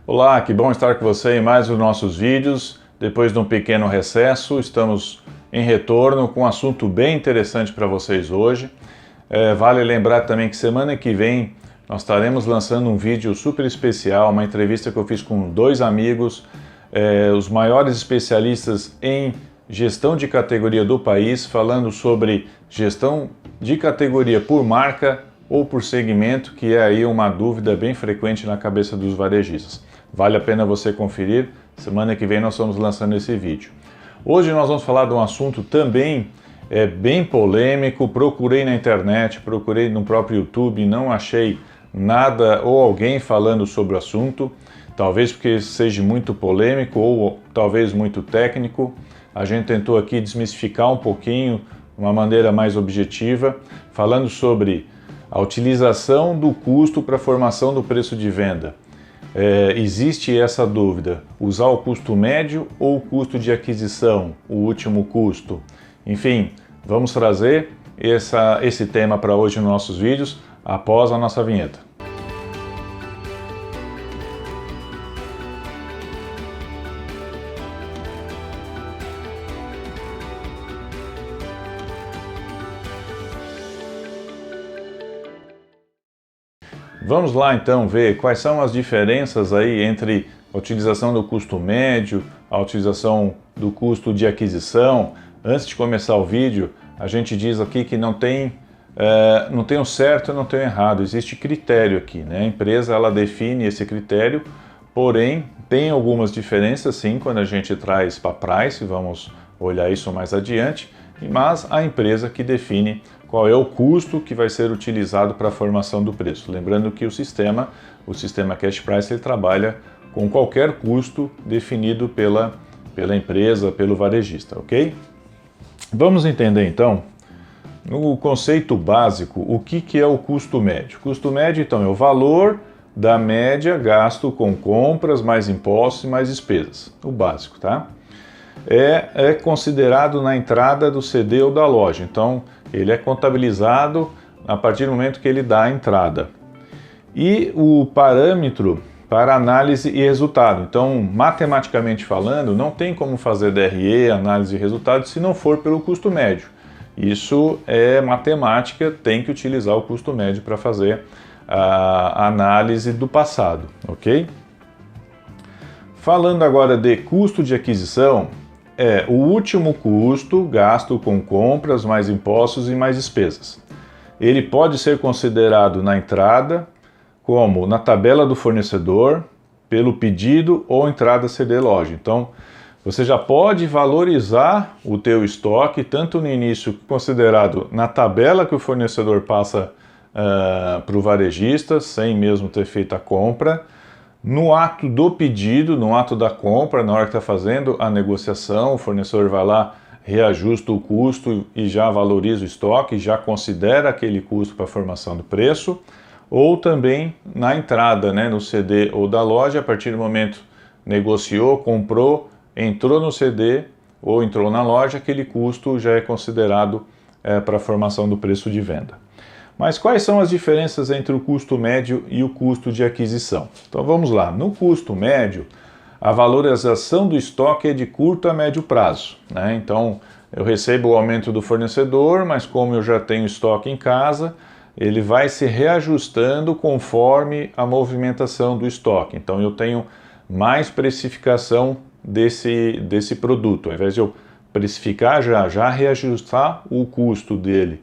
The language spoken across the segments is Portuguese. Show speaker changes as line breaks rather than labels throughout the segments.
Olá, que bom estar com você em mais um dos nossos vídeos. Depois de um pequeno recesso, estamos em retorno com um assunto bem interessante para vocês hoje. Vale lembrar também que semana que vem nós estaremos lançando um vídeo super especial, uma entrevista que eu fiz com dois amigos, os maiores especialistas em gestão de categoria do país, falando sobre gestão de categoria por marca ou por segmento, que é aí uma dúvida bem frequente na cabeça dos varejistas. Vale a pena você conferir, semana que vem nós estamos lançando esse vídeo. Hoje nós vamos falar de um assunto também bem polêmico, procurei na internet, procurei no próprio YouTube, não achei nada ou alguém falando sobre o assunto, talvez porque seja muito polêmico ou talvez muito técnico. A gente tentou aqui desmistificar um pouquinho, de uma maneira mais objetiva, falando sobre a utilização do custo para a formação do preço de venda. Existe essa dúvida, usar o custo médio ou o custo de aquisição, o último custo. Enfim, vamos trazer esse tema para hoje nos nossos vídeos, após a nossa vinheta. Vamos lá então ver quais são as diferenças aí entre a utilização do custo médio, a utilização do custo de aquisição. Antes de começar o vídeo, a gente diz aqui que não tem o certo e não tem o errado, existe critério aqui, né? A empresa ela define esse critério, porém tem algumas diferenças sim quando a gente traz para price, vamos olhar isso mais adiante, mas a empresa que define qual é o custo que vai ser utilizado para a formação do preço. Lembrando que o sistema Cash Price, ele trabalha com qualquer custo definido pela empresa, pelo varejista, ok? Vamos entender então, no conceito básico, o que é o custo médio. O custo médio, então, é o valor da média gasto com compras, mais impostos e mais despesas. O básico, tá? É considerado na entrada do CD ou da loja. Então, ele é contabilizado a partir do momento que ele dá a entrada. E o parâmetro para análise e resultado. Então, matematicamente falando, não tem como fazer DRE, análise e resultado, se não for pelo custo médio. Isso é matemática, tem que utilizar o custo médio para fazer a análise do passado, ok? Falando agora de custo de aquisição, é o último custo gasto com compras, mais impostos e mais despesas. Ele pode ser considerado na entrada, como na tabela do fornecedor, pelo pedido ou entrada CD loja. Então, você já pode valorizar o teu estoque, tanto no início considerado na tabela que o fornecedor passa para o varejista, sem mesmo ter feito a compra, no ato do pedido, no ato da compra, na hora que está fazendo a negociação, o fornecedor vai lá, reajusta o custo e já valoriza o estoque, já considera aquele custo para a formação do preço, ou também na entrada, né, no CD ou da loja, a partir do momento negociou, comprou, entrou no CD ou entrou na loja, aquele custo já é considerado para a formação do preço de venda. Mas quais são as diferenças entre o custo médio e o custo de aquisição? Então vamos lá, no custo médio, a valorização do estoque é de curto a médio prazo, né? Então eu recebo o aumento do fornecedor, mas como eu já tenho estoque em casa, ele vai se reajustando conforme a movimentação do estoque. Então eu tenho mais precificação desse produto. Ao invés de eu precificar já reajustar o custo dele.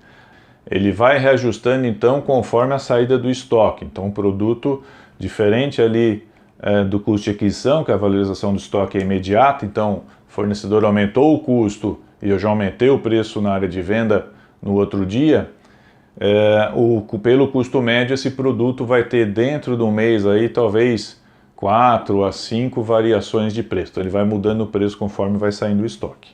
Ele vai reajustando então conforme a saída do estoque. Então, um produto diferente ali do custo de aquisição, que a valorização do estoque é imediata. Então, o fornecedor aumentou o custo e eu já aumentei o preço na área de venda no outro dia. Pelo custo médio, esse produto vai ter dentro do mês aí talvez 4 a 5 variações de preço. Então, ele vai mudando o preço conforme vai saindo o estoque.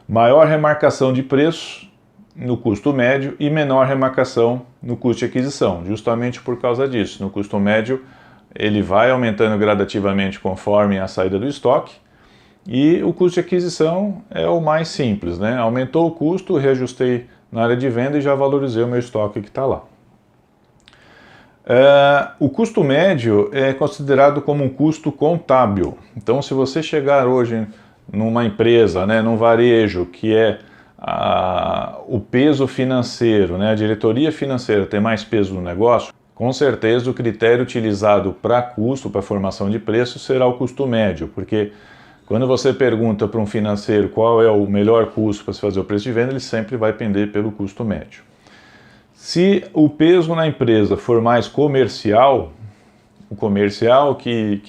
Maior remarcação de preço no custo médio e menor remarcação no custo de aquisição, justamente por causa disso. No custo médio, ele vai aumentando gradativamente conforme a saída do estoque, e o custo de aquisição é o mais simples, né? Aumentou o custo, reajustei na área de venda e já valorizei o meu estoque que está lá. O custo médio é considerado como um custo contábil. Então, se você chegar hoje numa empresa, né, num varejo, que é o peso financeiro, né, a diretoria financeira tem mais peso no negócio, com certeza o critério utilizado para custo, para formação de preço, será o custo médio, porque quando você pergunta para um financeiro qual é o melhor custo para se fazer o preço de venda, ele sempre vai pender pelo custo médio. Se o peso na empresa for mais comercial, o comercial que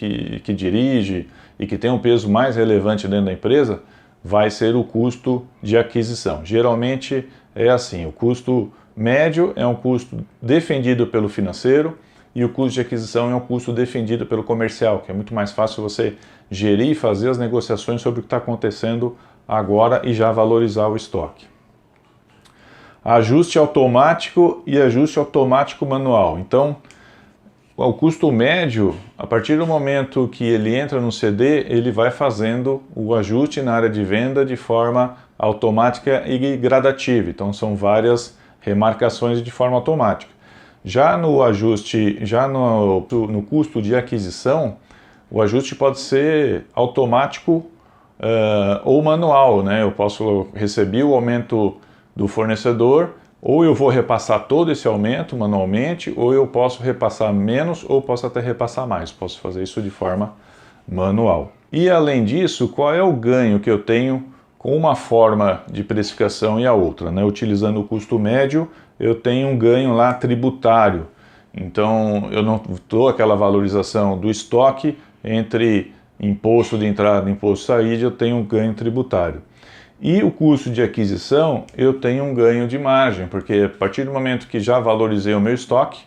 dirige e que tem um peso mais relevante dentro da empresa, vai ser o custo de aquisição. Geralmente é assim, o custo médio é um custo defendido pelo financeiro e o custo de aquisição é um custo defendido pelo comercial, que é muito mais fácil você gerir e fazer as negociações sobre o que está acontecendo agora e já valorizar o estoque. Ajuste automático e ajuste automático manual. Então, o custo médio, a partir do momento que ele entra no CD, ele vai fazendo o ajuste na área de venda de forma automática e gradativa. Então, são várias remarcações de forma automática. Já no ajuste, no custo de aquisição, o ajuste pode ser automático ou manual, né? Eu posso receber o aumento do fornecedor, ou eu vou repassar todo esse aumento manualmente, ou eu posso repassar menos, ou posso até repassar mais. Posso fazer isso de forma manual. E além disso, qual é o ganho que eu tenho com uma forma de precificação e a outra, né? Utilizando o custo médio, eu tenho um ganho lá tributário. Então, eu não dou aquela valorização do estoque entre imposto de entrada e imposto de saída, eu tenho um ganho tributário. E o custo de aquisição, eu tenho um ganho de margem, porque a partir do momento que já valorizei o meu estoque,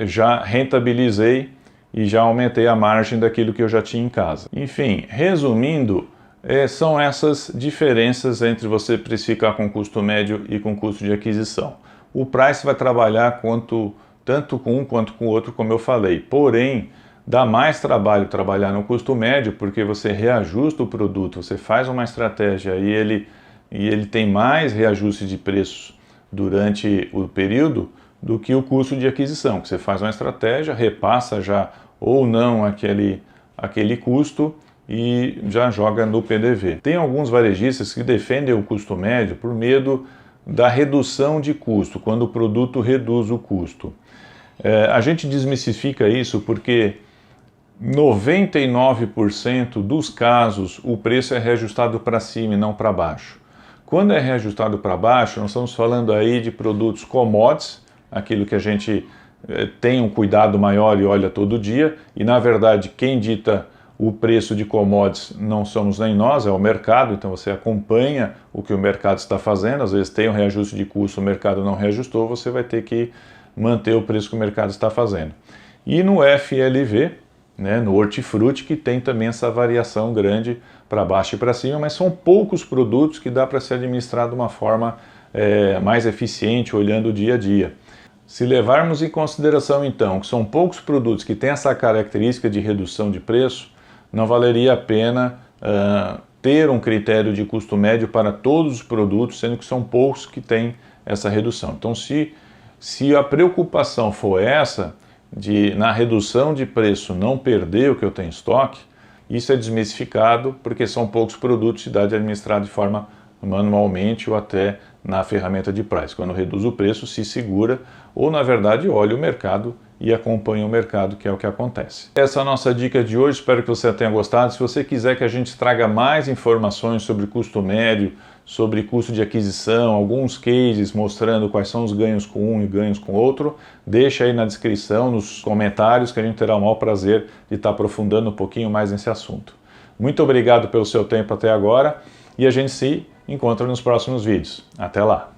já rentabilizei e já aumentei a margem daquilo que eu já tinha em casa. Enfim, resumindo, são essas diferenças entre você precificar com custo médio e com custo de aquisição. O price vai trabalhar tanto com um quanto com o outro, como eu falei, porém, dá mais trabalho trabalhar no custo médio, porque você reajusta o produto, você faz uma estratégia e ele tem mais reajuste de preços durante o período do que o custo de aquisição, que você faz uma estratégia, repassa já ou não aquele custo e já joga no PDV. Tem alguns varejistas que defendem o custo médio por medo da redução de custo, quando o produto reduz o custo. A gente desmistifica isso porque 99% dos casos o preço é reajustado para cima e não para baixo. Quando é reajustado para baixo, nós estamos falando aí de produtos commodities, aquilo que a gente tem um cuidado maior e olha todo dia, e na verdade quem dita o preço de commodities não somos nem nós, é o mercado, então você acompanha o que o mercado está fazendo, às vezes tem um reajuste de custo, o mercado não reajustou, você vai ter que manter o preço que o mercado está fazendo. E no FLV, né, no hortifruti, que tem também essa variação grande para baixo e para cima, mas são poucos produtos que dá para se administrar de uma forma mais eficiente, olhando o dia a dia. Se levarmos em consideração, então, que são poucos produtos que têm essa característica de redução de preço, não valeria a pena ter um critério de custo médio para todos os produtos, sendo que são poucos que têm essa redução. Então, se a preocupação for essa, na redução de preço não perder o que eu tenho em estoque, isso é desmistificado porque são poucos produtos que dá de administrar de forma manualmente ou até na ferramenta de price. Quando reduz o preço, se segura ou, na verdade, olha o mercado e acompanha o mercado, que é o que acontece. Essa é a nossa dica de hoje, espero que você tenha gostado. Se você quiser que a gente traga mais informações sobre custo médio, sobre custo de aquisição, alguns cases mostrando quais são os ganhos com um e ganhos com outro, deixa aí na descrição, nos comentários, que a gente terá o maior prazer de estar aprofundando um pouquinho mais nesse assunto. Muito obrigado pelo seu tempo até agora e a gente se encontra nos próximos vídeos. Até lá!